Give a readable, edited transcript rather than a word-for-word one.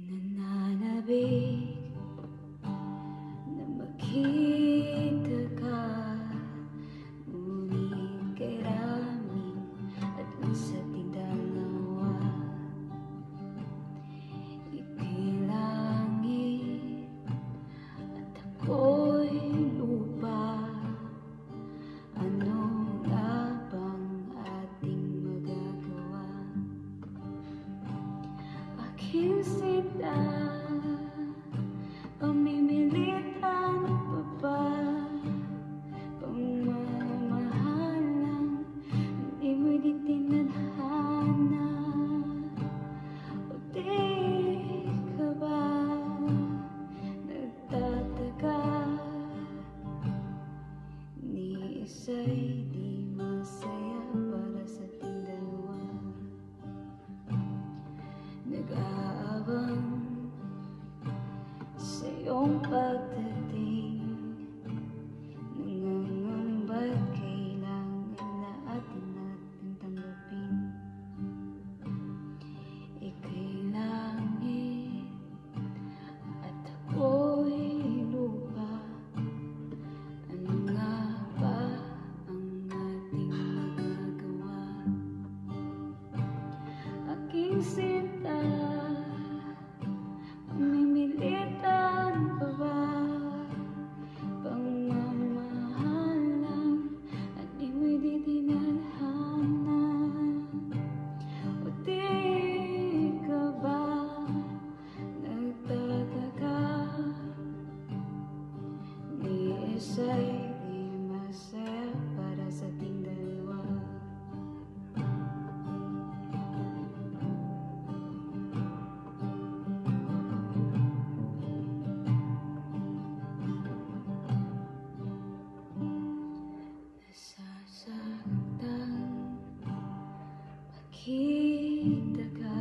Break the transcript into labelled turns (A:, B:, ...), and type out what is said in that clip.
A: Nananabik na makita ka, ngunit kay raming at sa ating dalawa. Ika'y langit at ako'y lupa. Ano nga bang ating magagawa? Aking sinta, pamimilitan pa ba? Pagmamahalang hindi mo'y di tinadhana. O di ka ba nagtataka? Ni isa'y di masaya para sa ating dalawa. Nag-aabang sa iyong pagdating, nangangamba't kailangan na atin tanggapin. Ika'y langit at ako'y lupa. Ano nga ba ang ating magagawa? Aking sinta, pamimilitan pa ba? Pagmamahalang at di mo'y di tinadhana. O di ka ba nagtataka? Ni isa'y di masaya para sa ating dalawa. Nasasaktan, makita ka,